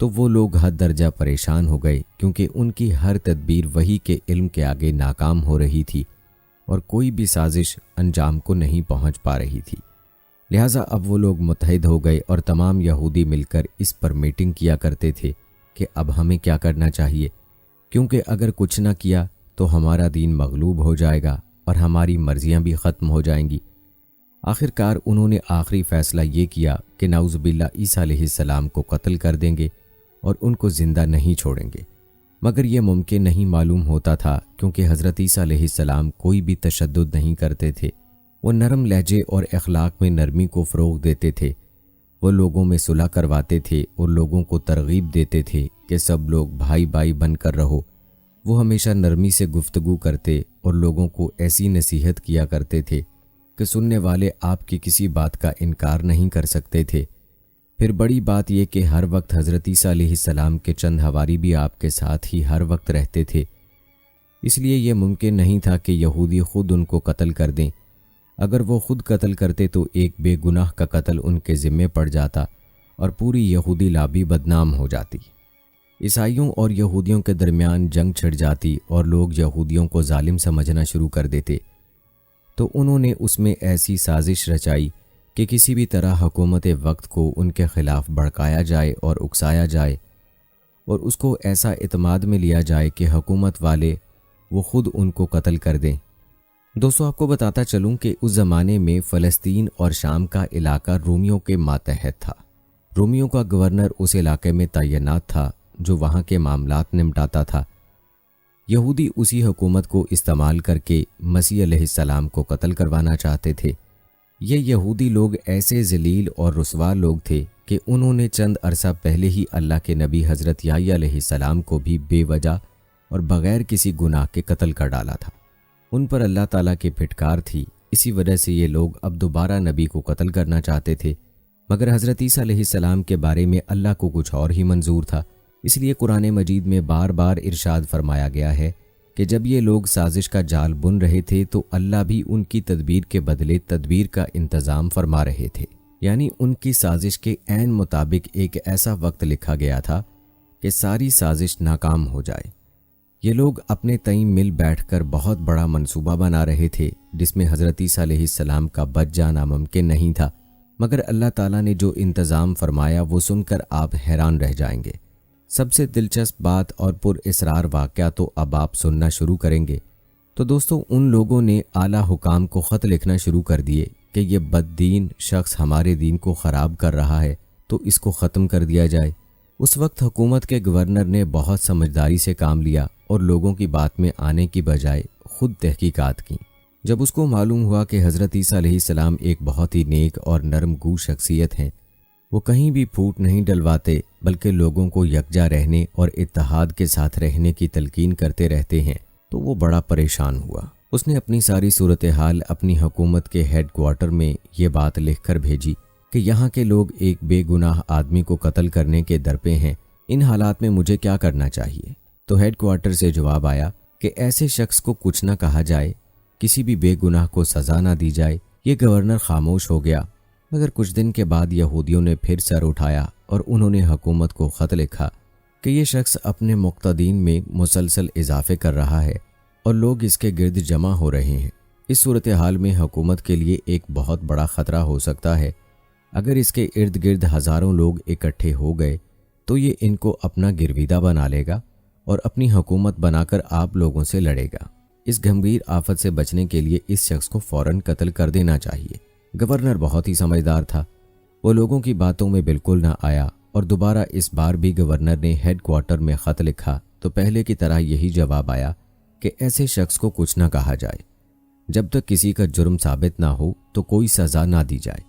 تو وہ لوگ حد درجہ پریشان ہو گئے، کیونکہ ان کی ہر تدبیر وحی کے علم کے آگے ناکام ہو رہی تھی اور کوئی بھی سازش انجام کو نہیں پہنچ پا رہی تھی۔ لہٰذا اب وہ لوگ متحد ہو گئے اور تمام یہودی مل کر اس پر میٹنگ کیا کرتے تھے کہ اب ہمیں کیا کرنا چاہیے، کیونکہ اگر کچھ نہ کیا تو ہمارا دین مغلوب ہو جائے گا اور ہماری مرضیاں بھی ختم ہو جائیں گی۔ آخر کار انہوں نے آخری فیصلہ یہ کیا کہ نعوذ باللہ عیسیٰ علیہ السلام کو قتل کر دیں گے اور ان کو زندہ نہیں چھوڑیں گے، مگر یہ ممکن نہیں معلوم ہوتا تھا، کیونکہ حضرت عیسیٰ علیہ السلام کوئی بھی تشدد نہیں کرتے تھے۔ وہ نرم لہجے اور اخلاق میں نرمی کو فروغ دیتے تھے۔ وہ لوگوں میں صلح کرواتے تھے اور لوگوں کو ترغیب دیتے تھے کہ سب لوگ بھائی بھائی بن کر رہو۔ وہ ہمیشہ نرمی سے گفتگو کرتے اور لوگوں کو ایسی نصیحت کیا کرتے تھے کہ سننے والے آپ کی کسی بات کا انکار نہیں کر سکتے تھے۔ پھر بڑی بات یہ کہ ہر وقت حضرت عیسیٰ علیہ السلام کے چند حواری بھی آپ کے ساتھ ہی ہر وقت رہتے تھے، اس لیے یہ ممکن نہیں تھا کہ یہودی خود ان کو قتل کر دیں۔ اگر وہ خود قتل کرتے تو ایک بے گناہ کا قتل ان کے ذمے پڑ جاتا اور پوری یہودی لابی بدنام ہو جاتی۔ عیسائیوں اور یہودیوں کے درمیان جنگ چھڑ جاتی اور لوگ یہودیوں کو ظالم سمجھنا شروع کر دیتے۔ تو انہوں نے اس میں ایسی سازش رچائی کہ کسی بھی طرح حکومت وقت کو ان کے خلاف بھڑکایا جائے اور اکسایا جائے اور اس کو ایسا اعتماد میں لیا جائے کہ حکومت والے وہ خود ان کو قتل کر دیں۔ دوستو، آپ کو بتاتا چلوں کہ اس زمانے میں فلسطین اور شام کا علاقہ رومیوں کے ماتحت تھا۔ رومیوں کا گورنر اس علاقے میں تعینات تھا جو وہاں کے معاملات نمٹاتا تھا۔ یہودی اسی حکومت کو استعمال کر کے مسیح علیہ السلام کو قتل کروانا چاہتے تھے۔ یہ یہودی لوگ ایسے ذلیل اور رسوا لوگ تھے کہ انہوں نے چند عرصہ پہلے ہی اللہ کے نبی حضرت یحییٰ علیہ السلام کو بھی بے وجہ اور بغیر کسی گناہ کے قتل کر ڈالا تھا۔ ان پر اللہ تعالیٰ کی پھٹکار تھی، اسی وجہ سے یہ لوگ اب دوبارہ نبی کو قتل کرنا چاہتے تھے، مگر حضرت عیسیٰ علیہ السلام کے بارے میں اللہ کو کچھ اور ہی منظور تھا۔ اس لیے قرآن مجید میں بار بار ارشاد فرمایا گیا ہے کہ جب یہ لوگ سازش کا جال بن رہے تھے تو اللہ بھی ان کی تدبیر کے بدلے تدبیر کا انتظام فرما رہے تھے، یعنی ان کی سازش کے عین مطابق ایک ایسا وقت لکھا گیا تھا کہ ساری سازش ناکام ہو جائے۔ یہ لوگ اپنے تئیں مل بیٹھ کر بہت بڑا منصوبہ بنا رہے تھے جس میں حضرت عیسیٰ علیہ السلام کا بچ جانا ممکن نہیں تھا، مگر اللہ تعالیٰ نے جو انتظام فرمایا وہ سن کر آپ حیران رہ جائیں گے۔ سب سے دلچسپ بات اور پر اسرار واقعہ تو اب آپ سننا شروع کریں گے۔ تو دوستو، ان لوگوں نے اعلیٰ حکام کو خط لکھنا شروع کر دیے کہ یہ بد دین شخص ہمارے دین کو خراب کر رہا ہے تو اس کو ختم کر دیا جائے۔ اس وقت حکومت کے گورنر نے بہت سمجھداری سے کام لیا اور لوگوں کی بات میں آنے کی بجائے خود تحقیقات کی۔ جب اس کو معلوم ہوا کہ حضرت عیسیٰ علیہ السلام ایک بہت ہی نیک اور نرم گو شخصیت ہیں، وہ کہیں بھی پھوٹ نہیں ڈلواتے بلکہ لوگوں کو یکجا رہنے اور اتحاد کے ساتھ رہنے کی تلقین کرتے رہتے ہیں، تو وہ بڑا پریشان ہوا۔ اس نے اپنی ساری صورتحال اپنی حکومت کے ہیڈ کوارٹر میں یہ بات لکھ کر بھیجی کہ یہاں کے لوگ ایک بے گناہ آدمی کو قتل کرنے کے درپے ہیں، ان حالات میں مجھے کیا کرنا چاہیے؟ تو ہیڈ کوارٹر سے جواب آیا کہ ایسے شخص کو کچھ نہ کہا جائے، کسی بھی بے گناہ کو سزا نہ دی جائے۔ یہ گورنر خاموش ہو گیا، مگر کچھ دن کے بعد یہودیوں نے پھر سر اٹھایا اور انہوں نے حکومت کو خط لکھا کہ یہ شخص اپنے مقتدین میں مسلسل اضافے کر رہا ہے اور لوگ اس کے گرد جمع ہو رہے ہیں۔ اس صورتحال میں حکومت کے لیے ایک بہت بڑا خطرہ ہو سکتا ہے۔ اگر اس کے ارد گرد ہزاروں لوگ اکٹھے ہو گئے تو یہ ان کو اپنا گرویدہ بنا لے گا اور اپنی حکومت بنا کر آپ لوگوں سے لڑے گا۔ اس گھمگیر آفت سے بچنے کے لیے اس شخص کو فوراً قتل کر دینا چاہیے۔ گورنر بہت ہی سمجھدار تھا، وہ لوگوں کی باتوں میں بالکل نہ آیا اور دوبارہ اس بار بھی گورنر نے ہیڈ کوارٹر میں خط لکھا تو پہلے کی طرح یہی جواب آیا کہ ایسے شخص کو کچھ نہ کہا جائے، جب تک کسی کا جرم ثابت نہ ہو تو کوئی سزا نہ دی جائے۔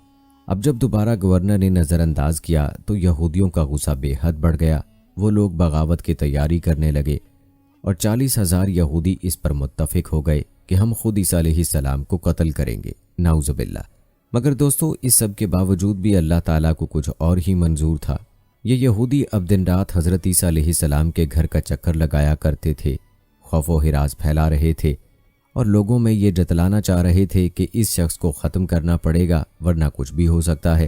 اب جب دوبارہ گورنر نے نظر انداز کیا تو یہودیوں کا غصہ بے حد بڑھ گیا۔ وہ لوگ بغاوت کی تیاری کرنے لگے اور 40,000 یہودی اس پر متفق ہو گئے کہ ہم خود عیسیٰ علیہ السلام کو قتل کریں گے، نعوذ باللہ۔ مگر دوستو، اس سب کے باوجود بھی اللہ تعالیٰ کو کچھ اور ہی منظور تھا۔ یہ یہودی اب دن رات حضرت عیسیٰ علیہ السلام کے گھر کا چکر لگایا کرتے تھے، خوف و ہراس پھیلا رہے تھے اور لوگوں میں یہ جتلانا چاہ رہے تھے کہ اس شخص کو ختم کرنا پڑے گا ورنہ کچھ بھی ہو سکتا ہے۔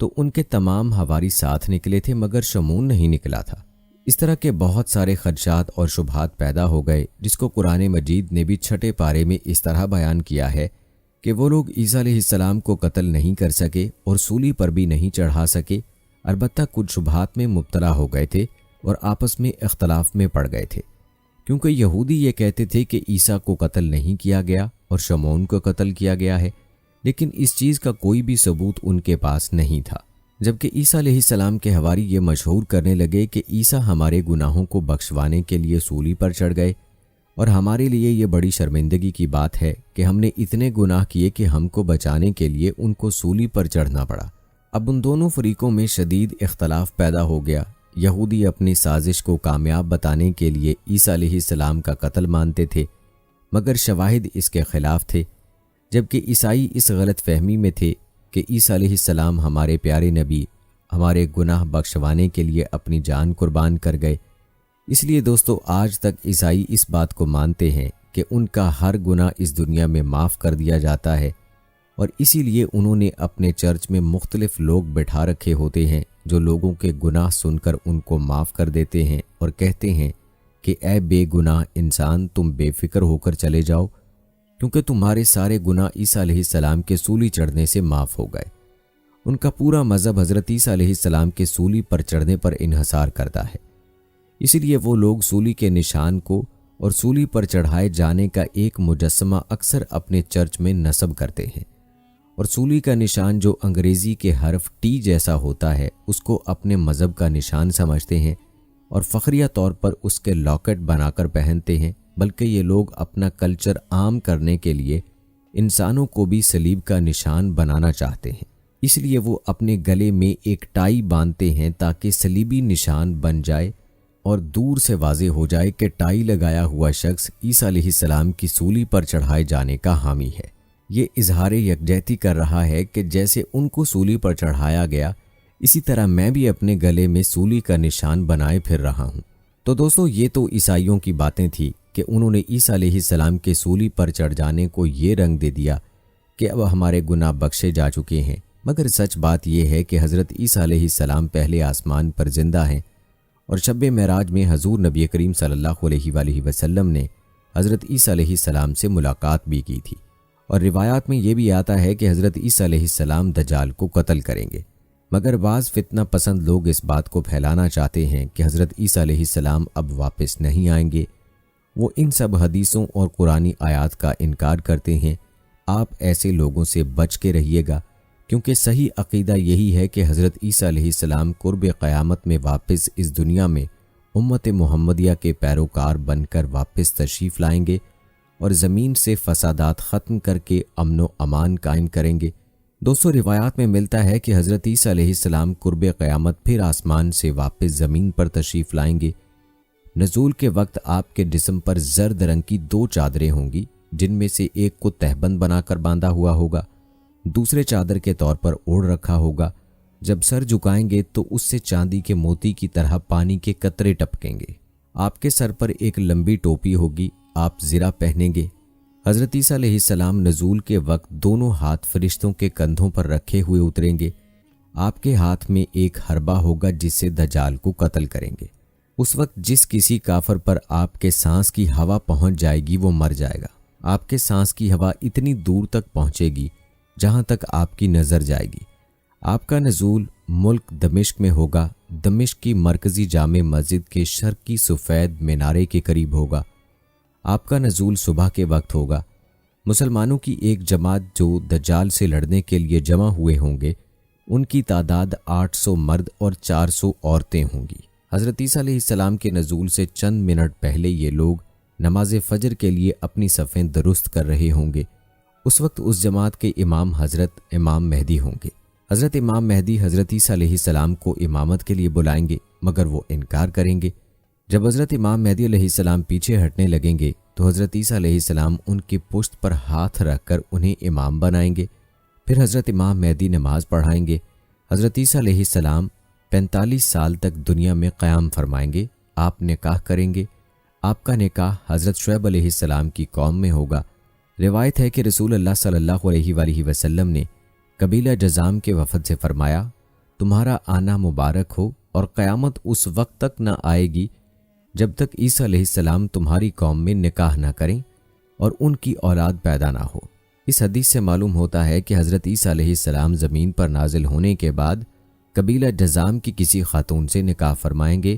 تو ان کے تمام حواری ساتھ نکلے تھے مگر شمعون نہیں نکلا تھا۔ اس طرح کے بہت سارے خدشات اور شبہات پیدا ہو گئے، جس کو قرآن مجید نے بھی 6 پارے میں اس طرح بیان کیا ہے کہ وہ لوگ عیسیٰ علیہ السلام کو قتل نہیں کر سکے اور سولی پر بھی نہیں چڑھا سکے، البتہ کچھ شبہات میں مبتلا ہو گئے تھے اور آپس میں اختلاف میں پڑ گئے تھے، کیونکہ یہودی یہ کہتے تھے کہ عیسیٰ کو قتل نہیں کیا گیا اور شمعون کو قتل کیا گیا ہے، لیکن اس چیز کا کوئی بھی ثبوت ان کے پاس نہیں تھا، جبکہ عیسیٰ علیہ السلام کے حواری یہ مشہور کرنے لگے کہ عیسیٰ ہمارے گناہوں کو بخشوانے کے لیے سولی پر چڑھ گئے، اور ہمارے لیے یہ بڑی شرمندگی کی بات ہے کہ ہم نے اتنے گناہ کیے کہ ہم کو بچانے کے لیے ان کو سولی پر چڑھنا پڑا۔ اب ان دونوں فریقوں میں شدید اختلاف پیدا ہو گیا۔ یہودی اپنی سازش کو کامیاب بتانے کے لیے عیسیٰ علیہ السلام کا قتل مانتے تھے، مگر شواہد اس کے خلاف تھے، جبکہ عیسائی اس غلط فہمی میں تھے کہ عیسیٰ علیہ السلام ہمارے پیارے نبی ہمارے گناہ بخشوانے کے لیے اپنی جان قربان کر گئے۔ اس لیے دوستو، آج تک عیسائی اس بات کو مانتے ہیں کہ ان کا ہر گناہ اس دنیا میں معاف کر دیا جاتا ہے، اور اسی لیے انہوں نے اپنے چرچ میں مختلف لوگ بٹھا رکھے ہوتے ہیں جو لوگوں کے گناہ سن کر ان کو معاف کر دیتے ہیں اور کہتے ہیں کہ اے بے گناہ انسان، تم بے فکر ہو کر چلے جاؤ، کیونکہ تمہارے سارے گناہ عیسیٰ علیہ السلام کے سولی چڑھنے سے معاف ہو گئے۔ ان کا پورا مذہب حضرت عیسیٰ علیہ السلام کے سولی پر چڑھنے پر انحصار کرتا ہے، اس لیے وہ لوگ سولی کے نشان کو اور سولی پر چڑھائے جانے کا ایک مجسمہ اکثر اپنے چرچ میں نصب کرتے ہیں، اور سولی کا نشان جو انگریزی کے حرف ٹی جیسا ہوتا ہے اس کو اپنے مذہب کا نشان سمجھتے ہیں اور فخریہ طور پر اس کے لاکٹ بنا کر پہنتے ہیں، بلکہ یہ لوگ اپنا کلچر عام کرنے کے لیے انسانوں کو بھی صلیب کا نشان بنانا چاہتے ہیں، اس لیے وہ اپنے گلے میں ایک ٹائی باندھتے ہیں تاکہ صلیبی نشان بن جائے اور دور سے واضح ہو جائے کہ ٹائی لگایا ہوا شخص عیسیٰ علیہ السلام کی سولی پر چڑھائے جانے کا حامی ہے۔ یہ اظہار یکجہتی کر رہا ہے کہ جیسے ان کو سولی پر چڑھایا گیا، اسی طرح میں بھی اپنے گلے میں سولی کا نشان بنائے پھر رہا ہوں۔ تو دوستو، یہ تو عیسائیوں کی باتیں تھیں کہ انہوں نے عیسیٰ علیہ السلام کے سولی پر چڑھ جانے کو یہ رنگ دے دیا کہ اب ہمارے گناہ بخشے جا چکے ہیں، مگر سچ بات یہ ہے کہ حضرت عیسیٰ علیہ السلام پہلے آسمان پر زندہ ہیں، اور شب معراج میں حضور نبی کریم صلی اللہ علیہ وآلہ وسلم نے حضرت عیسیٰ علیہ السلام سے ملاقات بھی کی تھی، اور روایات میں یہ بھی آتا ہے کہ حضرت عیسیٰ علیہ السلام دجال کو قتل کریں گے، مگر بعض فتنہ پسند لوگ اس بات کو پھیلانا چاہتے ہیں کہ حضرت عیسیٰ علیہ السلام اب واپس نہیں آئیں گے۔ وہ ان سب حدیثوں اور قرآنی آیات کا انکار کرتے ہیں۔ آپ ایسے لوگوں سے بچ کے رہیے گا، کیونکہ صحیح عقیدہ یہی ہے کہ حضرت عیسیٰ علیہ السلام قرب قیامت میں واپس اس دنیا میں امت محمدیہ کے پیروکار بن کر واپس تشریف لائیں گے اور زمین سے فسادات ختم کر کے امن و امان قائم کریں گے۔ دوستو، روایات میں ملتا ہے کہ حضرت عیسیٰ علیہ السلام قرب قیامت پھر آسمان سے واپس زمین پر تشریف لائیں گے۔ نزول کے وقت آپ کے جسم پر زرد رنگ کی 2 چادریں ہوں گی، جن میں سے ایک کو تہبند بنا کر باندھا ہوا ہوگا، دوسرے چادر کے طور پر اوڑھ رکھا ہوگا۔ جب سر جھکائیں گے تو اس سے چاندی کے موتی کی طرح پانی کے قطرے ٹپکیں گے۔ آپ کے سر پر ایک لمبی ٹوپی ہوگی، آپ زرہ پہنیں گے۔ حضرت عیسیٰ علیہ السلام نزول کے وقت دونوں ہاتھ فرشتوں کے کندھوں پر رکھے ہوئے اتریں گے۔ آپ کے ہاتھ میں ایک حربہ ہوگا جس سے دجال کو قتل کریں گے۔ اس وقت جس کسی کافر پر آپ کے سانس کی ہوا پہنچ جائے گی وہ مر جائے گا۔ آپ کے سانس کی ہوا اتنی دور تک پہنچے گی جہاں تک آپ کی نظر جائے گی۔ آپ کا نزول ملک دمشق میں ہوگا۔ دمشق کی مرکزی جامع مسجد کے شرقی سفید مینارے کے قریب ہوگا۔ آپ کا نزول صبح کے وقت ہوگا۔ مسلمانوں کی ایک جماعت جو دجال سے لڑنے کے لیے جمع ہوئے ہوں گے، ان کی تعداد 800 مرد اور 400 عورتیں ہوں گی۔ حضرت عیسیٰ علیہ السلام کے نزول سے چند منٹ پہلے یہ لوگ نماز فجر کے لیے اپنی صفیں درست کر رہے ہوں گے۔ اس وقت اس جماعت کے امام حضرت امام مہدی ہوں گے۔ حضرت امام مہدی حضرت عیسیٰ علیہ السلام کو امامت کے لیے بلائیں گے، مگر وہ انکار کریں گے۔ جب حضرت امام مہدی علیہ السلام پیچھے ہٹنے لگیں گے تو حضرت عیسیٰ علیہ السلام ان کی پشت پر ہاتھ رکھ کر انہیں امام بنائیں گے۔ پھر حضرت امام مہدی نماز پڑھائیں گے۔ حضرت عیسیٰ علیہ السلام 45 سال تک دنیا میں قیام فرمائیں گے۔ آپ نکاح کریں گے۔ آپ کا نکاح حضرت شعیب علیہ السلام کی قوم میں ہوگا۔ روایت ہے کہ رسول اللہ صلی اللہ علیہ وآلہ وسلم نے قبیلہ جذام کے وفد سے فرمایا، تمہارا آنا مبارک ہو، اور قیامت اس وقت تک نہ آئے گی جب تک عیسیٰ علیہ السلام تمہاری قوم میں نکاح نہ کریں اور ان کی اولاد پیدا نہ ہو۔ اس حدیث سے معلوم ہوتا ہے کہ حضرت عیسیٰ علیہ السلام زمین پر نازل ہونے کے بعد قبیلہ جذام کی کسی خاتون سے نکاح فرمائیں گے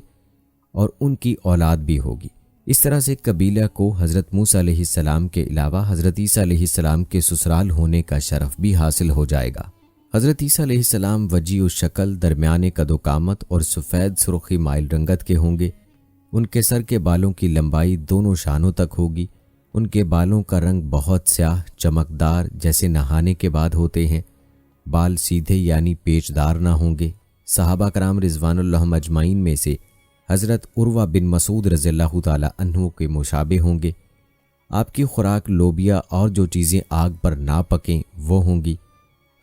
اور ان کی اولاد بھی ہوگی۔ اس طرح سے قبیلہ کو حضرت موسیٰ علیہ السلام کے علاوہ حضرت عیسیٰ علیہ السلام کے سسرال ہونے کا شرف بھی حاصل ہو جائے گا۔ حضرت عیسیٰ علیہ السلام وجیع الشکل، درمیانے قد و قامت اور سفید سرخی مائل رنگت کے ہوں گے۔ ان کے سر کے بالوں کی لمبائی دونوں شانوں تک ہوگی۔ ان کے بالوں کا رنگ بہت سیاہ چمکدار جیسے نہانے کے بعد ہوتے ہیں۔ بال سیدھے یعنی پیچدار نہ ہوں گے۔ صحابہ کرام رضوان اللہ اجمعین میں سے حضرت عروہ بن مسعود رضی اللہ تعالی عنہ کے مشابہ ہوں گے۔ آپ کی خوراک لوبیا اور جو چیزیں آگ پر نہ پکیں وہ ہوں گی۔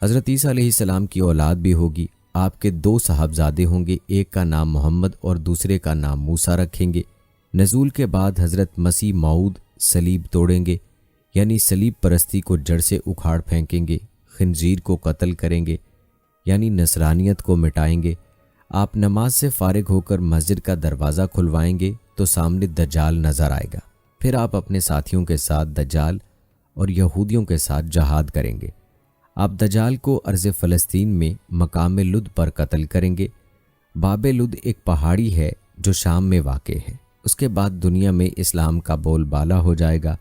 حضرت عیسیٰ علیہ السلام کی اولاد بھی ہوگی۔ آپ کے 2 صاحبزادے ہوں گے، ایک کا نام محمد اور دوسرے کا نام موسیٰ رکھیں گے۔ نزول کے بعد حضرت مسیح موعود صلیب توڑیں گے، یعنی صلیب پرستی کو جڑ سے اکھاڑ پھینکیں گے، خنزیر کو قتل کریں گے، یعنی نصرانیت کو مٹائیں گے۔ آپ نماز سے فارغ ہو کر مسجد کا دروازہ کھلوائیں گے تو سامنے دجال نظر آئے گا۔ پھر آپ اپنے ساتھیوں کے ساتھ دجال اور یہودیوں کے ساتھ جہاد کریں گے۔ آپ دجال کو ارض فلسطین میں مقام لد پر قتل کریں گے۔ باب لد ایک پہاڑی ہے جو شام میں واقع ہے۔ اس کے بعد دنیا میں اسلام کا بول بالا ہو جائے گا۔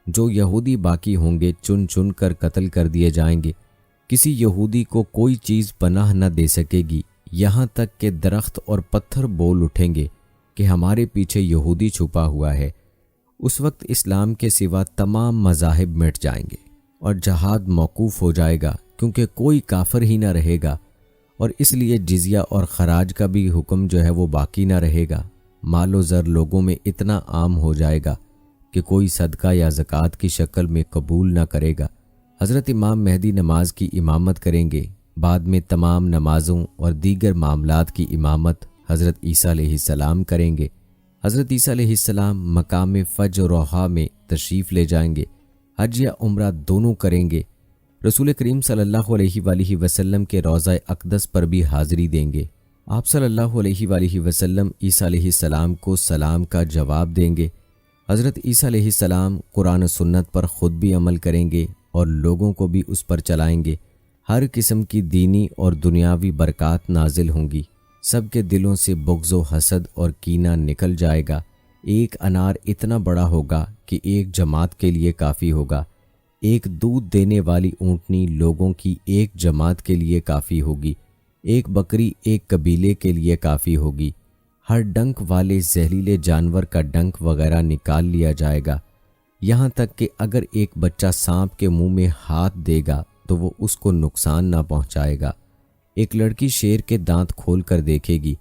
جو یہودی باقی ہوں گے چن چن کر قتل کر دیے جائیں گے۔ کسی یہودی کو کوئی چیز پناہ نہ دے سکے گی، یہاں تک کہ درخت اور پتھر بول اٹھیں گے کہ ہمارے پیچھے یہودی چھپا ہوا ہے۔ اس وقت اسلام کے سوا تمام مذاہب مٹ جائیں گے اور جہاد موقوف ہو جائے گا، کیونکہ کوئی کافر ہی نہ رہے گا، اور اس لیے جزیہ اور خراج کا بھی حکم جو ہے وہ باقی نہ رہے گا۔ مال و زر لوگوں میں اتنا عام ہو جائے گا کہ کوئی صدقہ یا زکوٰۃ کی شکل میں قبول نہ کرے گا۔ حضرت امام مہدی نماز کی امامت کریں گے۔ بعد میں تمام نمازوں اور دیگر معاملات کی امامت حضرت عیسیٰ علیہ السلام کریں گے۔ حضرت عیسیٰ علیہ السلام مقام فج و روحا میں تشریف لے جائیں گے، حج یا عمرہ دونوں کریں گے۔ رسول کریم صلی اللہ علیہ وآلہ وسلم کے روضہ اقدس پر بھی حاضری دیں گے۔ آپ صلی اللہ علیہ وآلہ وسلم عیسیٰ علیہ السلام کو سلام کا جواب دیں گے۔ حضرت عیسیٰ علیہ السلام قرآن و سنت پر خود بھی عمل کریں گے اور لوگوں کو بھی اس پر چلائیں گے۔ ہر قسم کی دینی اور دنیاوی برکات نازل ہوں گی۔ سب کے دلوں سے بغض و حسد اور کینہ نکل جائے گا۔ ایک انار اتنا بڑا ہوگا کہ ایک جماعت کے لیے کافی ہوگا۔ ایک دودھ دینے والی اونٹنی لوگوں کی ایک جماعت کے لیے کافی ہوگی۔ ایک بکری ایک قبیلے کے لیے کافی ہوگی۔ ہر ڈنک والے زہریلے جانور کا ڈنک وغیرہ نکال لیا جائے گا، یہاں تک کہ اگر ایک بچہ سانپ کے منہ میں ہاتھ دے گا تو وہ اس کو نقصان نہ پہنچائے گا۔ ایک لڑکی شیر کے دانت کھول کر دیکھے گی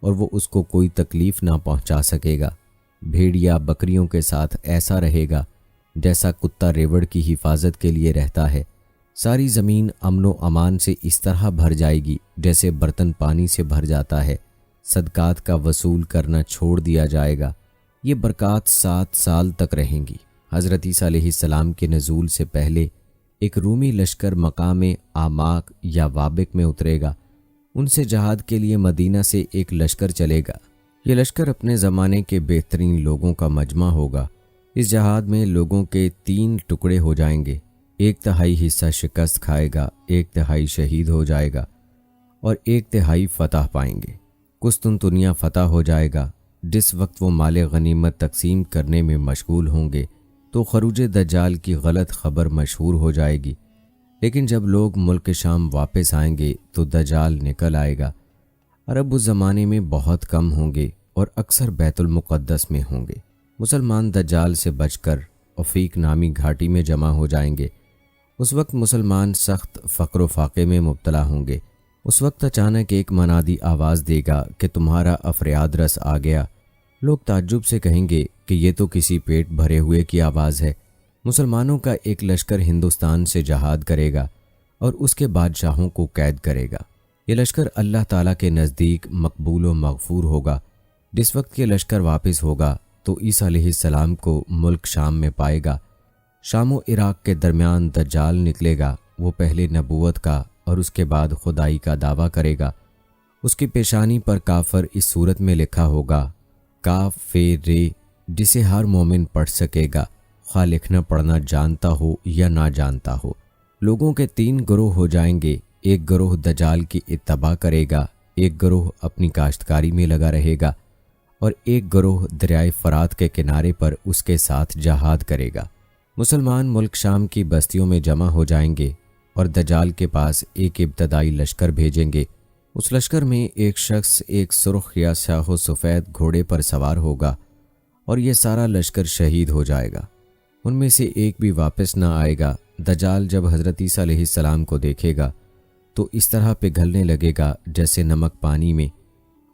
اور وہ اس کو کوئی تکلیف نہ پہنچا سکے گا۔ بھیڑیا بکریوں کے ساتھ ایسا رہے گا جیسا کتا ریوڑ کی حفاظت کے لیے رہتا ہے۔ ساری زمین امن و امان سے اس طرح بھر جائے گی جیسے برتن پانی سے بھر جاتا ہے۔ صدقات کا وصول کرنا چھوڑ دیا جائے گا۔ یہ برکات 7 سال تک رہیں گی۔ حضرت عیسیٰ علیہ السلام کے نزول سے پہلے ایک رومی لشکر مقام آماک یا وابک میں اترے گا۔ ان سے جہاد کے لیے مدینہ سے ایک لشکر چلے گا۔ یہ لشکر اپنے زمانے کے بہترین لوگوں کا مجمع ہوگا۔ اس جہاد میں لوگوں کے 3 ٹکڑے ہو جائیں گے۔ 1/3 حصہ شکست کھائے گا، 1/3 شہید ہو جائے گا اور 1/3 فتح پائیں گے۔ قسطنطنیہ فتح ہو جائے گا۔ جس وقت وہ مال غنیمت تقسیم کرنے میں مشغول ہوں گے تو خروج دجال کی غلط خبر مشہور ہو جائے گی، لیکن جب لوگ ملک شام واپس آئیں گے تو دجال نکل آئے گا۔ عرب اس زمانے میں بہت کم ہوں گے اور اکثر بیت المقدس میں ہوں گے۔ مسلمان دجال سے بچ کر عفیق نامی گھاٹی میں جمع ہو جائیں گے۔ اس وقت مسلمان سخت فقر و فاقے میں مبتلا ہوں گے۔ اس وقت اچانک ایک منادی آواز دے گا کہ تمہارا افریاد رس آ گیا۔ لوگ تعجب سے کہیں گے کہ یہ تو کسی پیٹ بھرے ہوئے کی آواز ہے۔ مسلمانوں کا ایک لشکر ہندوستان سے جہاد کرے گا اور اس کے بادشاہوں کو قید کرے گا۔ یہ لشکر اللہ تعالیٰ کے نزدیک مقبول و مغفور ہوگا۔ جس وقت یہ لشکر واپس ہوگا تو عیسیٰ علیہ السلام کو ملک شام میں پائے گا۔ شام و عراق کے درمیان دجال نکلے گا۔ وہ پہلے نبوت کا اور اس کے بعد خدائی کا دعویٰ کرے گا۔ اس کی پیشانی پر کافر اس صورت میں لکھا ہوگا کاف فے رے، جسے ہر مومن پڑھ سکے گا، خواہ لکھنا پڑھنا جانتا ہو یا نہ جانتا ہو۔ لوگوں کے 3 گروہ ہو جائیں گے، ایک گروہ دجال کی اتباع کرے گا، ایک گروہ اپنی کاشتکاری میں لگا رہے گا، اور ایک گروہ دریائے فرات کے کنارے پر اس کے ساتھ جہاد کرے گا۔ مسلمان ملک شام کی بستیوں میں جمع ہو جائیں گے اور دجال کے پاس ایک ابتدائی لشکر بھیجیں گے۔ اس لشکر میں ایک شخص ایک سرخ یا سیاہ و سفید گھوڑے پر سوار ہوگا اور یہ سارا لشکر شہید ہو جائے گا، ان میں سے ایک بھی واپس نہ آئے گا۔ دجال جب حضرت عیسیٰ علیہ السلام کو دیکھے گا تو اس طرح پگھلنے لگے گا جیسے نمک پانی میں۔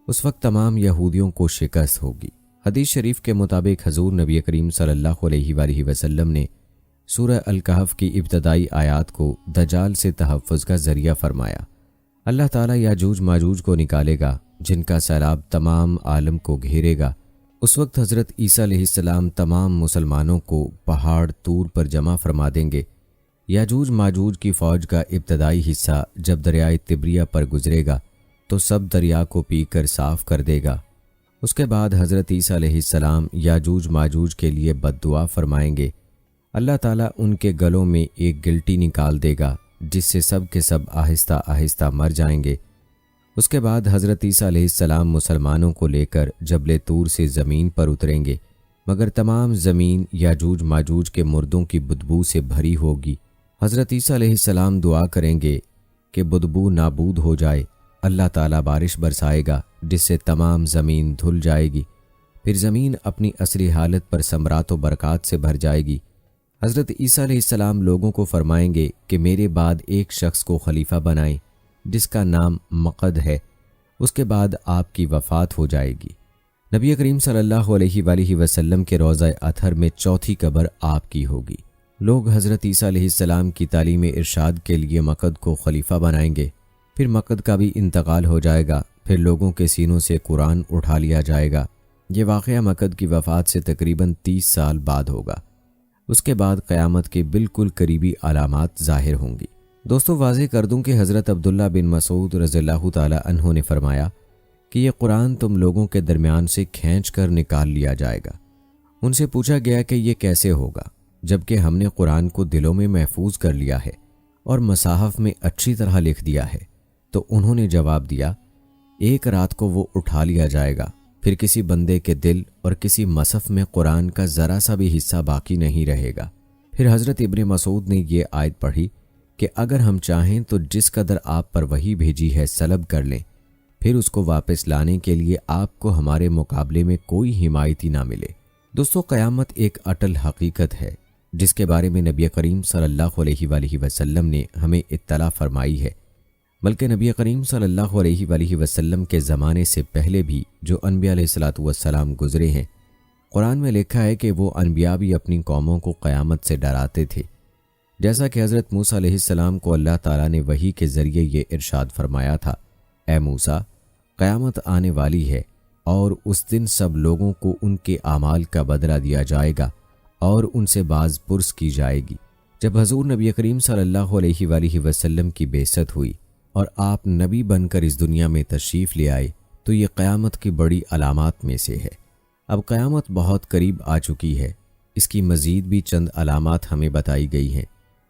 اس وقت تمام یہودیوں کو شکست ہوگی۔ حدیث شریف کے مطابق حضور نبی کریم صلی اللہ علیہ وآلہ وسلم نے سورہ الکہف کی ابتدائی آیات کو دجال سے تحفظ کا ذریعہ فرمایا۔ اللہ تعالیٰ یاجوج ماجوج کو نکالے گا جن کا سیلاب تمام عالم کو گھیرے گا۔ اس وقت حضرت عیسیٰ علیہ السلام تمام مسلمانوں کو پہاڑ طور پر جمع فرما دیں گے۔ یاجوج ماجوج کی فوج کا ابتدائی حصہ جب دریائے تبریہ پر گزرے گا تو سب دریا کو پی کر صاف کر دے گا۔ اس کے بعد حضرت عیسیٰ علیہ السلام یاجوج ماجوج کے لیے بد دعا فرمائیں گے۔ اللہ تعالیٰ ان کے گلوں میں ایک گلٹی نکال دے گا جس سے سب کے سب آہستہ آہستہ مر جائیں گے۔ اس کے بعد حضرت عیسیٰ علیہ السلام مسلمانوں کو لے کر جبل طور سے زمین پر اتریں گے، مگر تمام زمین یاجوج ماجوج کے مردوں کی بدبو سے بھری ہوگی۔ حضرت عیسیٰ علیہ السلام دعا کریں گے کہ بدبو نابود ہو جائے۔ اللہ تعالیٰ بارش برسائے گا جس سے تمام زمین دھل جائے گی، پھر زمین اپنی اصلی حالت پر ثمرات و برکات سے بھر جائے گی۔ حضرت عیسیٰ علیہ السلام لوگوں کو فرمائیں گے کہ میرے بعد ایک شخص کو خلیفہ بنائیں جس کا نام مقد ہے، اس کے بعد آپ کی وفات ہو جائے گی۔ نبی کریم صلی اللہ علیہ وآلہ وسلم کے روضہ اطہر میں چوتھی قبر آپ کی ہوگی۔ لوگ حضرت عیسیٰ علیہ السلام کی تعلیم ارشاد کے لیے مقد کو خلیفہ بنائیں گے، پھر مقد کا بھی انتقال ہو جائے گا، پھر لوگوں کے سینوں سے قرآن اٹھا لیا جائے گا۔ یہ واقعہ مقد کی وفات سے تقریباً 30 سال بعد ہوگا۔ اس کے بعد قیامت کے بالکل قریبی علامات ظاہر ہوں گی۔ دوستو، واضح کر دوں کہ حضرت عبداللہ بن مسعود رضی اللہ تعالی عنہ نے فرمایا کہ یہ قرآن تم لوگوں کے درمیان سے کھینچ کر نکال لیا جائے گا۔ ان سے پوچھا گیا کہ یہ کیسے ہوگا، جبکہ ہم نے قرآن کو دلوں میں محفوظ کر لیا ہے اور مصاحف میں اچھی طرح لکھ دیا ہے؟ تو انہوں نے جواب دیا، ایک رات کو وہ اٹھا لیا جائے گا، پھر کسی بندے کے دل اور کسی مصحف میں قرآن کا ذرا سا بھی حصہ باقی نہیں رہے گا۔ پھر حضرت ابن مسعود نے یہ آیت پڑھی کہ اگر ہم چاہیں تو جس قدر آپ پر وحی بھیجی ہے سلب کر لیں، پھر اس کو واپس لانے کے لیے آپ کو ہمارے مقابلے میں کوئی حمایتی نہ ملے۔ دوستو، قیامت ایک اٹل حقیقت ہے جس کے بارے میں نبی کریم صلی اللہ علیہ وآلہ وسلم نے ہمیں اطلاع فرمائی ہے، بلکہ نبی کریم صلی اللہ علیہ وآلہ وسلم کے زمانے سے پہلے بھی جو انبیاء علیہ الصلوۃ والسلام گزرے ہیں، قرآن میں لکھا ہے کہ وہ انبیاء بھی اپنی قوموں کو قیامت سے ڈراتے تھے۔ جیسا کہ حضرت موسیٰ علیہ السلام کو اللہ تعالیٰ نے وحی کے ذریعے یہ ارشاد فرمایا تھا، اے موسیٰ، قیامت آنے والی ہے اور اس دن سب لوگوں کو ان کے اعمال کا بدلہ دیا جائے گا اور ان سے باز پرس کی جائے گی۔ جب حضور نبی کریم صلی اللہ علیہ وآلہ وسلم کی بعثت ہوئی اور آپ نبی بن کر اس دنیا میں تشریف لے آئے تو یہ قیامت کی بڑی علامات میں سے ہے۔ اب قیامت بہت قریب آ چکی ہے، اس کی مزید بھی چند علامات ہمیں بتائی گئی ہیں۔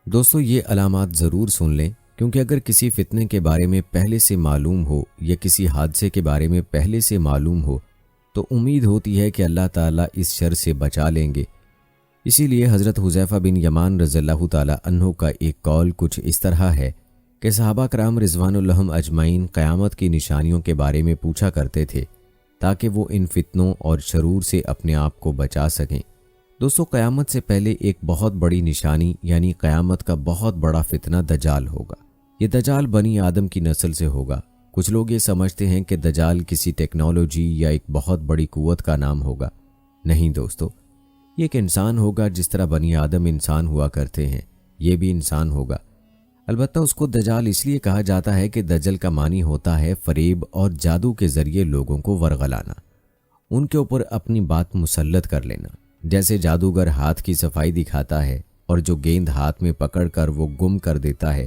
دوستو، یہ علامات ضرور سن لیں، کیونکہ اگر کسی فتنے کے بارے میں پہلے سے معلوم ہو یا کسی حادثے کے بارے میں پہلے سے معلوم ہو تو امید ہوتی ہے کہ اللہ تعالیٰ اس شر سے بچا لیں گے۔ اسی لیے حضرت حذیفہ بن یمان رضی اللہ تعالیٰ عنہ کا ایک قول کچھ اس طرح ہے کہ صحابہ کرام رضوان اللہ اجمعین قیامت کی نشانیوں کے بارے میں پوچھا کرتے تھے تاکہ وہ ان فتنوں اور شرور سے اپنے آپ کو بچا سکیں۔ دوستو، قیامت سے پہلے ایک بہت بڑی نشانی یعنی قیامت کا بہت بڑا فتنہ دجال ہوگا۔ یہ دجال بنی آدم کی نسل سے ہوگا۔ کچھ لوگ یہ سمجھتے ہیں کہ دجال کسی ٹیکنالوجی یا ایک بہت بڑی قوت کا نام ہوگا۔ نہیں دوستو، یہ ایک انسان ہوگا، جس طرح بنی آدم انسان ہوا کرتے ہیں یہ بھی انسان ہوگا۔ البتہ اس کو دجال اس لیے کہا جاتا ہے کہ دجل کا معنی ہوتا ہے فریب اور جادو کے ذریعے لوگوں کو ورغلانا، ان کے اوپر اپنی بات مسلط کر لینا۔ جیسے جادوگر ہاتھ کی صفائی دکھاتا ہے اور جو گیند ہاتھ میں پکڑ کر وہ گم کر دیتا ہے،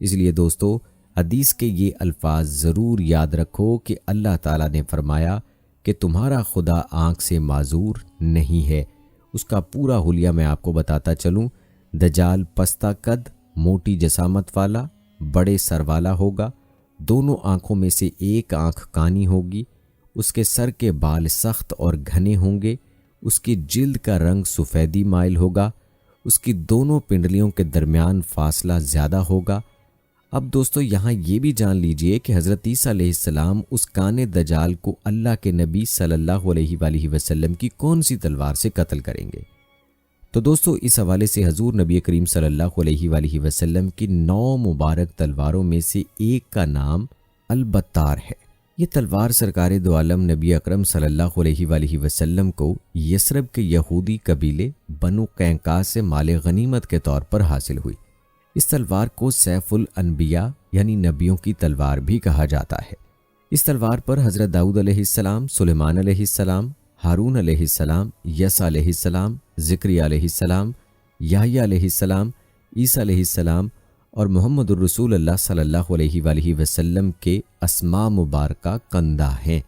اس لیے دوستو حدیث کے یہ الفاظ ضرور یاد رکھو کہ اللہ تعالیٰ نے فرمایا کہ تمہارا خدا آنکھ سے معذور نہیں ہے۔ اس کا پورا حلیہ میں آپ کو بتاتا چلوں۔ دجال پستہ قد، موٹی جسامت والا، بڑے سر والا ہوگا، دونوں آنکھوں میں سے ایک آنکھ کانی ہوگی، اس کے سر کے بال سخت اور گھنے ہوں گے، اس کی جلد کا رنگ سفیدی مائل ہوگا، اس کی دونوں پنڈلیوں کے درمیان فاصلہ زیادہ ہوگا۔ اب دوستو یہاں یہ بھی جان لیجئے کہ حضرت عیسیٰ علیہ السلام اس کانے دجال کو اللہ کے نبی صلی اللہ علیہ وآلہ وسلم کی کون سی تلوار سے قتل کریں گے؟ تو دوستو اس حوالے سے حضور نبی کریم صلی اللہ علیہ وآلہ وسلم کی 9 مبارک تلواروں میں سے ایک کا نام البتار ہے۔ یہ تلوار سرکار دو عالم نبی اکرم صلی اللہ علیہ وآلہ وسلم کو یثرب کے یہودی قبیلے بنو قینقاع سے مال غنیمت کے طور پر حاصل ہوئی۔ اس تلوار کو سیف الانبیاء یعنی نبیوں کی تلوار بھی کہا جاتا ہے۔ اس تلوار پر حضرت داؤد علیہ السلام، سلیمان علیہ السلام، ہارون علیہ السلام، یسع علیہ السلام، زکریا علیہ السلام، یحییٰ علیہ السلام، عیسیٰ علیہ السلام اور محمد الرسول اللہ صلی اللہ علیہ وآلہ وسلم کے اسماء مبارکہ کندہ ہیں۔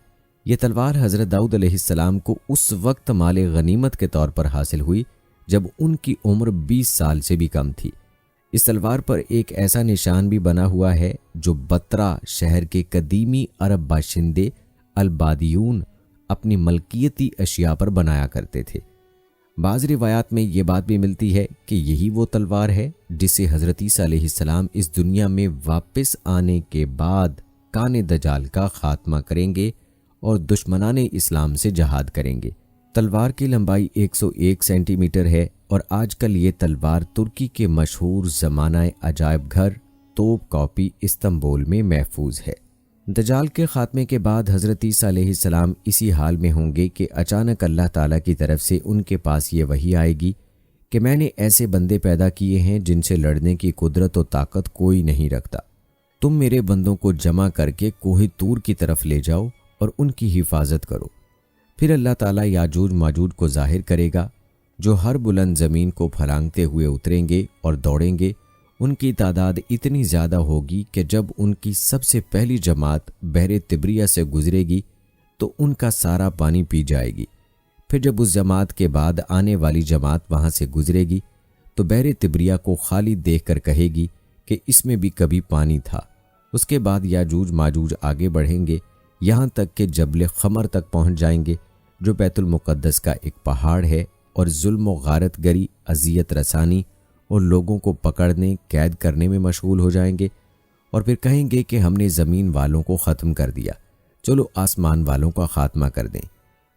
یہ تلوار حضرت داؤد علیہ السلام کو اس وقت مال غنیمت کے طور پر حاصل ہوئی جب ان کی عمر 20 سال سے بھی کم تھی۔ اس تلوار پر ایک ایسا نشان بھی بنا ہوا ہے جو بترا شہر کے قدیمی عرب باشندے البادیون اپنی ملکیتی اشیاء پر بنایا کرتے تھے۔ بعض روایات میں یہ بات بھی ملتی ہے کہ یہی وہ تلوار ہے جسے حضرت عیسیٰ علیہ السلام اس دنیا میں واپس آنے کے بعد کانے دجال کا خاتمہ کریں گے اور دشمنان اسلام سے جہاد کریں گے۔ تلوار کی لمبائی 101 سینٹی میٹر ہے اور آج کل یہ تلوار ترکی کے مشہور زمانہ عجائب گھر توپ کاپی استنبول میں محفوظ ہے۔ دجال کے خاتمے کے بعد حضرت عیسیٰ علیہ السلام اسی حال میں ہوں گے کہ اچانک اللہ تعالیٰ کی طرف سے ان کے پاس یہ وحی آئے گی کہ میں نے ایسے بندے پیدا کیے ہیں جن سے لڑنے کی قدرت و طاقت کوئی نہیں رکھتا، تم میرے بندوں کو جمع کر کے کوہ طور کی طرف لے جاؤ اور ان کی حفاظت کرو۔ پھر اللہ تعالیٰ یاجوج ماجوج کو ظاہر کرے گا جو ہر بلند زمین کو پھلانگتے ہوئے اتریں گے اور دوڑیں گے۔ ان کی تعداد اتنی زیادہ ہوگی کہ جب ان کی سب سے پہلی جماعت بحر تبریہ سے گزرے گی تو ان کا سارا پانی پی جائے گی۔ پھر جب اس جماعت کے بعد آنے والی جماعت وہاں سے گزرے گی تو بحر تبریہ کو خالی دیکھ کر کہے گی کہ اس میں بھی کبھی پانی تھا۔ اس کے بعد یاجوج ماجوج آگے بڑھیں گے یہاں تک کہ جبل خمر تک پہنچ جائیں گے جو بیت المقدس کا ایک پہاڑ ہے، اور ظلم و غارت گری، اذیت رسانی اور لوگوں کو پکڑنے قید کرنے میں مشغول ہو جائیں گے، اور پھر کہیں گے کہ ہم نے زمین والوں کو ختم کر دیا، چلو آسمان والوں کا خاتمہ کر دیں۔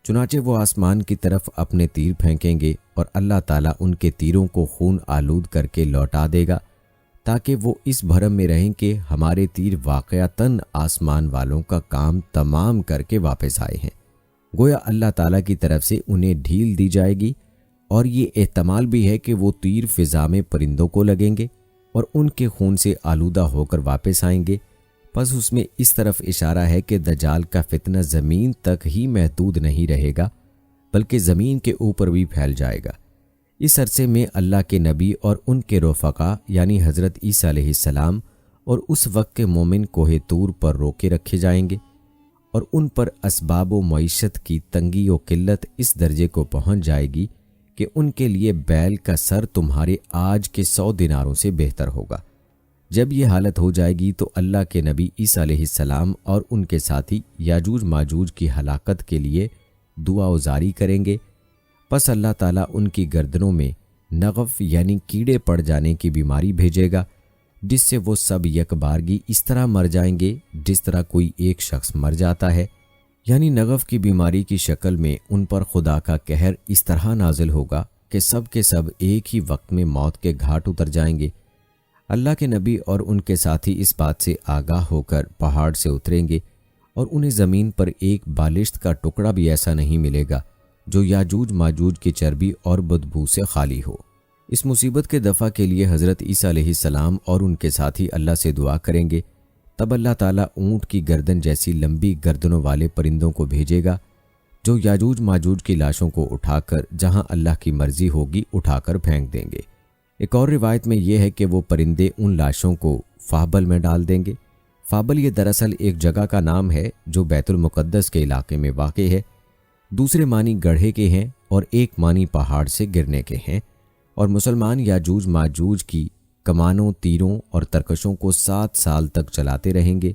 چنانچہ وہ آسمان کی طرف اپنے تیر پھینکیں گے اور اللہ تعالیٰ ان کے تیروں کو خون آلود کر کے لوٹا دے گا تاکہ وہ اس بھرم میں رہیں کہ ہمارے تیر واقعتاً آسمان والوں کا کام تمام کر کے واپس آئے ہیں۔ گویا اللہ تعالیٰ کی طرف سے انہیں ڈھیل دی جائے گی، اور یہ احتمال بھی ہے کہ وہ تیر فضا میں پرندوں کو لگیں گے اور ان کے خون سے آلودہ ہو کر واپس آئیں گے۔ پس اس میں اس طرف اشارہ ہے کہ دجال کا فتنہ زمین تک ہی محدود نہیں رہے گا بلکہ زمین کے اوپر بھی پھیل جائے گا۔ اس عرصے میں اللہ کے نبی اور ان کے رفقا یعنی حضرت عیسیٰ علیہ السلام اور اس وقت کے مومن کوہ طور پر روکے رکھے جائیں گے، اور ان پر اسباب و معیشت کی تنگی و قلت اس درجے کو پہنچ جائے گی کہ ان کے لیے بیل کا سر تمہارے آج کے 100 دیناروں سے بہتر ہوگا۔ جب یہ حالت ہو جائے گی تو اللہ کے نبی عیسیٰ علیہ السلام اور ان کے ساتھی یاجوج ماجوج کی ہلاکت کے لیے دعا وزاری کریں گے۔ پس اللہ تعالیٰ ان کی گردنوں میں نغف یعنی کیڑے پڑ جانے کی بیماری بھیجے گا، جس سے وہ سب یک بارگی اس طرح مر جائیں گے جس طرح کوئی ایک شخص مر جاتا ہے، یعنی نغف کی بیماری کی شکل میں ان پر خدا کا قہر اس طرح نازل ہوگا کہ سب کے سب ایک ہی وقت میں موت کے گھاٹ اتر جائیں گے۔ اللہ کے نبی اور ان کے ساتھی اس بات سے آگاہ ہو کر پہاڑ سے اتریں گے، اور انہیں زمین پر ایک بالشت کا ٹکڑا بھی ایسا نہیں ملے گا جو یاجوج ماجوج کی چربی اور بدبو سے خالی ہو۔ اس مصیبت کے دفع کے لیے حضرت عیسیٰ علیہ السلام اور ان کے ساتھی اللہ سے دعا کریں گے۔ تب اللہ تعالیٰ اونٹ کی گردن جیسی لمبی گردنوں والے پرندوں کو بھیجے گا جو یاجوج ماجوج کی لاشوں کو اٹھا کر جہاں اللہ کی مرضی ہوگی اٹھا کر پھینک دیں گے۔ ایک اور روایت میں یہ ہے کہ وہ پرندے ان لاشوں کو فابل میں ڈال دیں گے۔ فابل یہ دراصل ایک جگہ کا نام ہے جو بیت المقدس کے علاقے میں واقع ہے۔ دوسرے معنی گڑھے کے ہیں اور ایک معنی پہاڑ سے گرنے کے ہیں، اور مسلمان یاجوج ماجوج کی کمانوں، تیروں اور ترکشوں کو 7 سال تک چلاتے رہیں گے۔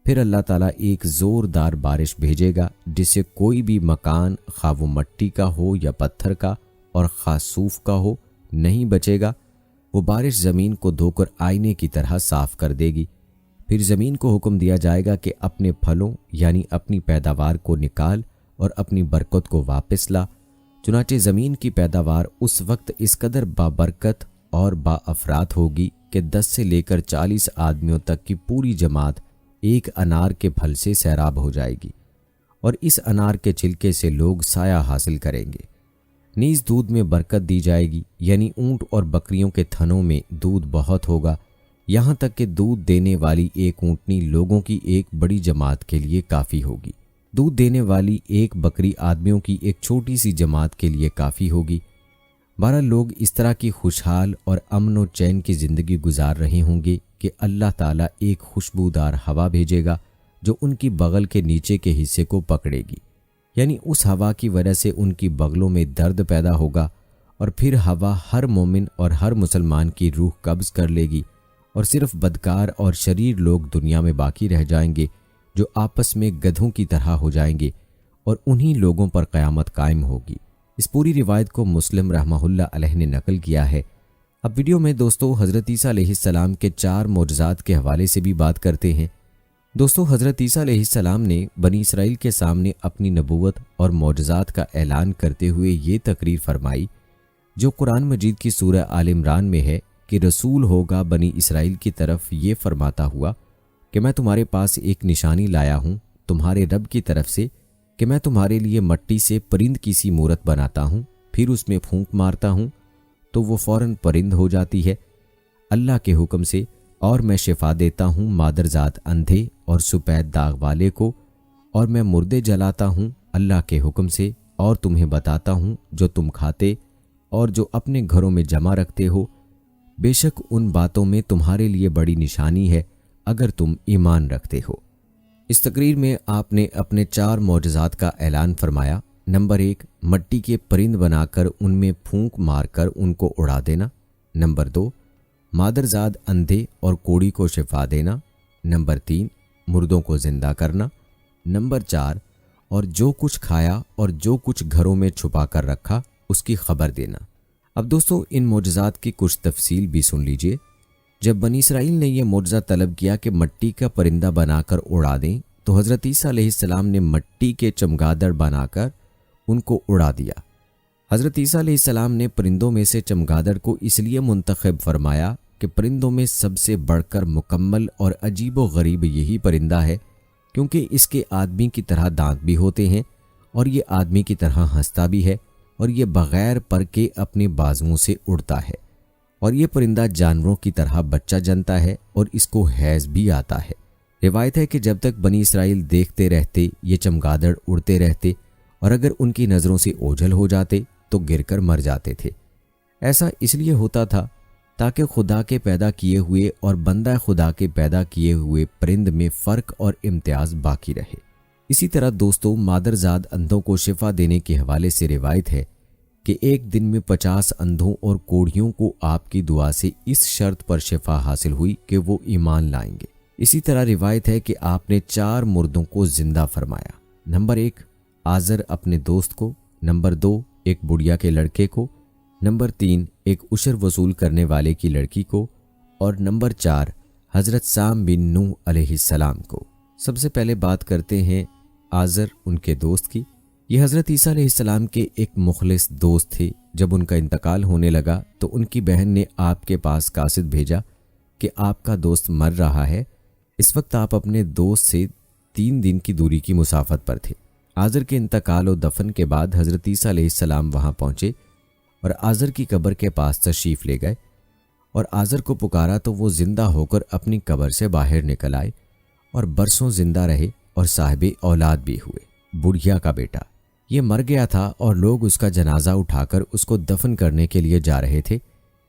پھر اللہ تعالیٰ ایک زوردار بارش بھیجے گا جس سے کوئی بھی مکان، خواہ وہ مٹی کا ہو یا پتھر کا اور خواہ صوف کا ہو، نہیں بچے گا۔ وہ بارش زمین کو دھو کر آئینے کی طرح صاف کر دے گی۔ پھر زمین کو حکم دیا جائے گا کہ اپنے پھلوں یعنی اپنی پیداوار کو نکال اور اپنی برکت کو واپس لا۔ چنانچہ زمین کی پیداوار اس وقت اس قدر بابرکت اور با افراد ہوگی کہ 10 سے لے کر 40 آدمیوں تک کی پوری جماعت ایک انار کے پھل سے سیراب ہو جائے گی، اور اس انار کے چھلکے سے لوگ سایہ حاصل کریں گے۔ نیز دودھ میں برکت دی جائے گی، یعنی اونٹ اور بکریوں کے تھنوں میں دودھ بہت ہوگا، یہاں تک کہ دودھ دینے والی ایک اونٹنی لوگوں کی ایک بڑی جماعت کے لیے کافی ہوگی۔ دودھ دینے والی ایک بکری آدمیوں کی ایک چھوٹی سی جماعت کے لیے کافی ہوگی۔ 12 لوگ اس طرح کی خوشحال اور امن و چین کی زندگی گزار رہے ہوں گے کہ اللہ تعالیٰ ایک خوشبودار ہوا بھیجے گا جو ان کی بغل کے نیچے کے حصے کو پکڑے گی، یعنی اس ہوا کی وجہ سے ان کی بغلوں میں درد پیدا ہوگا، اور پھر ہوا ہر مومن اور ہر مسلمان کی روح قبض کر لے گی، اور صرف بدکار اور شریر لوگ دنیا میں باقی رہ جائیں گے جو آپس میں گدھوں کی طرح ہو جائیں گے، اور انہی لوگوں پر قیامت قائم ہوگی۔ اس پوری روایت کو مسلم رحمہ اللہ علیہ نے نقل کیا ہے۔ اب ویڈیو میں دوستو حضرت عیسیٰ علیہ السلام کے 4 معجزات کے حوالے سے بھی بات کرتے ہیں۔ دوستو حضرت عیسیٰ علیہ السلام نے بنی اسرائیل کے سامنے اپنی نبوت اور معجزات کا اعلان کرتے ہوئے یہ تقریر فرمائی جو قرآن مجید کی سورہ آل عمران میں ہے کہ رسول ہوگا بنی اسرائیل کی طرف یہ فرماتا ہوا کہ میں تمہارے پاس ایک نشانی لایا ہوں تمہارے رب کی طرف سے کہ میں تمہارے لیے مٹی سے پرند کی سی مورت بناتا ہوں، پھر اس میں پھونک مارتا ہوں تو وہ فوراً پرند ہو جاتی ہے اللہ کے حکم سے، اور میں شفا دیتا ہوں مادرزاد اندھے اور سپید داغ والے کو، اور میں مردے جلاتا ہوں اللہ کے حکم سے، اور تمہیں بتاتا ہوں جو تم کھاتے اور جو اپنے گھروں میں جمع رکھتے ہو، بے شک ان باتوں میں تمہارے لیے بڑی نشانی ہے اگر تم ایمان رکھتے ہو۔ اس تقریر میں آپ نے اپنے 4 معجزات کا اعلان فرمایا۔ نمبر 1، مٹی کے پرند بنا کر ان میں پھونک مار کر ان کو اڑا دینا۔ نمبر 2، مادرزاد اندھے اور کوڑی کو شفا دینا۔ نمبر 3، مردوں کو زندہ کرنا۔ نمبر 4، اور جو کچھ کھایا اور جو کچھ گھروں میں چھپا کر رکھا اس کی خبر دینا۔ اب دوستو ان معجزات کی کچھ تفصیل بھی سن لیجئے۔ جب بنی اسرائیل نے یہ معجزہ طلب کیا کہ مٹی کا پرندہ بنا کر اڑا دیں تو حضرت عیسیٰ علیہ السلام نے مٹی کے چمگادڑ بنا کر ان کو اڑا دیا۔ حضرت عیسیٰ علیہ السلام نے پرندوں میں سے چمگادڑ کو اس لیے منتخب فرمایا کہ پرندوں میں سب سے بڑھ کر مکمل اور عجیب و غریب یہی پرندہ ہے، کیونکہ اس کے آدمی کی طرح دانت بھی ہوتے ہیں اور یہ آدمی کی طرح ہنستا بھی ہے، اور یہ بغیر پر کے اپنے بازوؤں سے اڑتا ہے، اور یہ پرندہ جانوروں کی طرح بچہ جنتا ہے اور اس کو حیض بھی آتا ہے۔ روایت ہے کہ جب تک بنی اسرائیل دیکھتے رہتے یہ چمگادڑ اڑتے رہتے، اور اگر ان کی نظروں سے اوجھل ہو جاتے تو گر کر مر جاتے تھے۔ ایسا اس لیے ہوتا تھا تاکہ خدا کے پیدا کیے ہوئے اور بندہ خدا کے پیدا کیے ہوئے پرند میں فرق اور امتیاز باقی رہے۔ اسی طرح دوستو مادرزاد اندھوں کو شفا دینے کے حوالے سے روایت ہے کہ ایک دن میں 50 اندھوں اور کوڑھیوں کو آپ کی دعا سے اس شرط پر شفا حاصل ہوئی کہ وہ ایمان لائیں گے۔ اسی طرح روایت ہے کہ آپ نے 4 مردوں کو زندہ فرمایا۔ نمبر 1، آزر اپنے دوست کو۔ نمبر 2، ایک بڑھیا کے لڑکے کو۔ نمبر 3، ایک عشر وصول کرنے والے کی لڑکی کو۔ اور نمبر 4، حضرت سام بن نوح علیہ السلام کو۔ سب سے پہلے بات کرتے ہیں آزر ان کے دوست کی۔ یہ حضرت عیسیٰ علیہ السلام کے ایک مخلص دوست تھے۔ جب ان کا انتقال ہونے لگا تو ان کی بہن نے آپ کے پاس قاصد بھیجا کہ آپ کا دوست مر رہا ہے۔ اس وقت آپ اپنے دوست سے 3 دن کی دوری کی مسافت پر تھے۔ آزر کے انتقال و دفن کے بعد حضرت عیسیٰ علیہ السلام وہاں پہنچے اور آزر کی قبر کے پاس تشریف لے گئے، اور آزر کو پکارا تو وہ زندہ ہو کر اپنی قبر سے باہر نکل آئے اور برسوں زندہ رہے اور صاحب اولاد بھی ہوئے۔ بڑھیا کا بیٹا یہ مر گیا تھا اور لوگ اس کا جنازہ اٹھا کر اس کو دفن کرنے کے لیے جا رہے تھے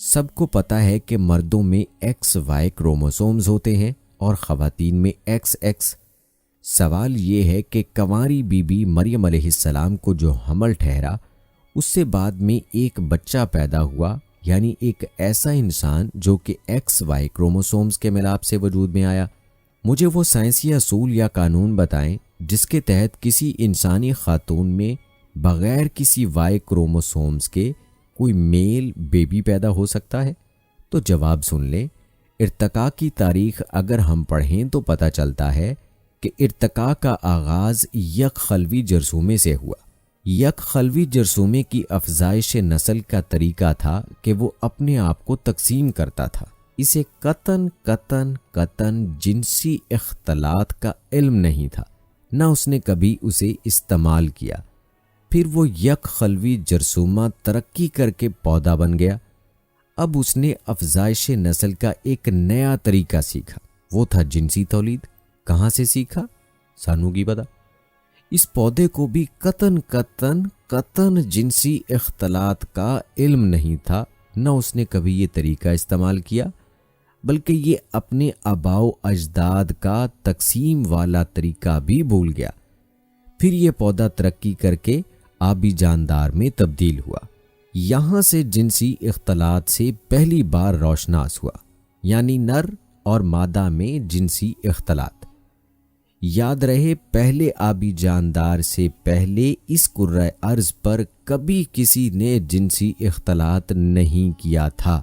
سب کو پتا ہے کہ مردوں میں ایکس وائی کروموسومز ہوتے ہیں اور خواتین میں ایکس ایکس۔ سوال یہ ہے کہ کنواری بی بی مریم علیہ السلام کو جو حمل ٹھہرا اس سے بعد میں ایک بچہ پیدا ہوا، یعنی ایک ایسا انسان جو کہ ایکس وائی کروموسومز کے ملاپ سے وجود میں آیا۔ مجھے وہ سائنسی اصول یا قانون بتائیں جس کے تحت کسی انسانی خاتون میں بغیر کسی وائی کروموسومز کے کوئی میل بیبی پیدا ہو سکتا ہے۔ تو جواب سن لیں۔ ارتقاء کی تاریخ اگر ہم پڑھیں تو پتہ چلتا ہے کہ ارتقاء کا آغاز یک خلوی جرثومے سے ہوا۔ یک خلوی جرثومے کی افزائش نسل کا طریقہ تھا کہ وہ اپنے آپ کو تقسیم کرتا تھا۔ اسے قطعاً جنسی اختلاط کا علم نہیں تھا، نہ اس نے کبھی اسے استعمال کیا۔ پھر وہ یک خلوی جرثومہ ترقی کر کے پودا بن گیا۔ اب اس نے افزائش نسل کا ایک نیا طریقہ سیکھا، وہ تھا جنسی تولید۔ کہاں سے سیکھا؟ سانو کی پتہ۔ اس پودے کو بھی قطعاً جنسی اختلاط کا علم نہیں تھا، نہ اس نے کبھی یہ طریقہ استعمال کیا، بلکہ یہ اپنے آباء و اجداد کا تقسیم والا طریقہ بھی بھول گیا۔ پھر یہ پودا ترقی کر کے آبی جاندار میں تبدیل ہوا۔ یہاں سے جنسی اختلاط سے پہلی بار روشناس ہوا، یعنی نر اور مادہ میں جنسی اختلاط۔ یاد رہے پہلے آبی جاندار سے پہلے اس کرۂ ارض پر کبھی کسی نے جنسی اختلاط نہیں کیا تھا۔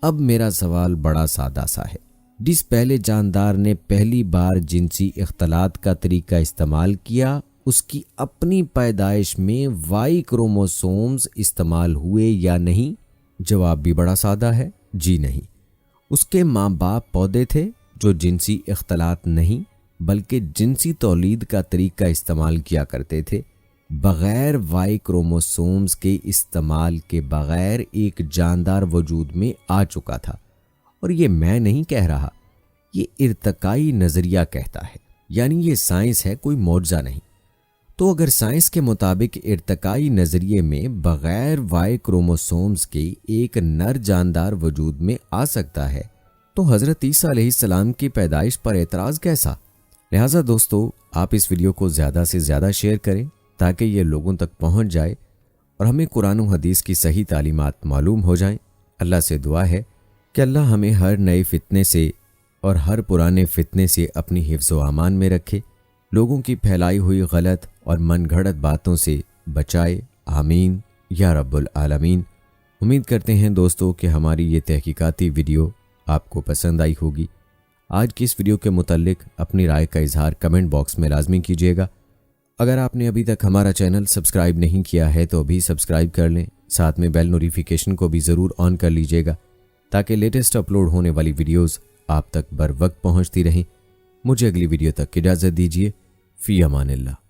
اب میرا سوال بڑا سادہ سا ہے۔ جس پہلے جاندار نے پہلی بار جنسی اختلاط کا طریقہ استعمال کیا، اس کی اپنی پیدائش میں وائی کروموسومز استعمال ہوئے یا نہیں؟ جواب بھی بڑا سادہ ہے، جی نہیں۔ اس کے ماں باپ پودے تھے جو جنسی اختلاط نہیں بلکہ جنسی تولید کا طریقہ استعمال کیا کرتے تھے۔ بغیر وائی کروموسومز کے استعمال کے بغیر ایک جاندار وجود میں آ چکا تھا، اور یہ میں نہیں کہہ رہا، یہ ارتقائی نظریہ کہتا ہے، یعنی یہ سائنس ہے، کوئی معجزہ نہیں۔ تو اگر سائنس کے مطابق ارتقائی نظریے میں بغیر وائی کروموسومز کے ایک نر جاندار وجود میں آ سکتا ہے تو حضرت عیسیٰ علیہ السلام کی پیدائش پر اعتراض کیسا؟ لہٰذا دوستو، آپ اس ویڈیو کو زیادہ سے زیادہ شیئر کریں تاکہ یہ لوگوں تک پہنچ جائے اور ہمیں قرآن و حدیث کی صحیح تعلیمات معلوم ہو جائیں۔ اللہ سے دعا ہے کہ اللہ ہمیں ہر نئے فتنے سے اور ہر پرانے فتنے سے اپنی حفظ و امان میں رکھے، لوگوں کی پھیلائی ہوئی غلط اور من گھڑت باتوں سے بچائے، آمین یا رب العالمین۔ امید کرتے ہیں دوستو کہ ہماری یہ تحقیقاتی ویڈیو آپ کو پسند آئی ہوگی۔ آج کی اس ویڈیو کے متعلق اپنی رائے کا اظہار کمنٹ باکس میں لازمی کیجیے گا۔ اگر آپ نے ابھی تک ہمارا چینل سبسکرائب نہیں کیا ہے تو ابھی سبسکرائب کر لیں، ساتھ میں بیل نوٹیفیکیشن کو بھی ضرور آن کر لیجیے گا تاکہ لیٹسٹ اپلوڈ ہونے والی ویڈیوز آپ تک بر وقت پہنچتی رہیں۔ مجھے اگلی ویڈیو تک اجازت دیجیے۔ فی امان اللہ۔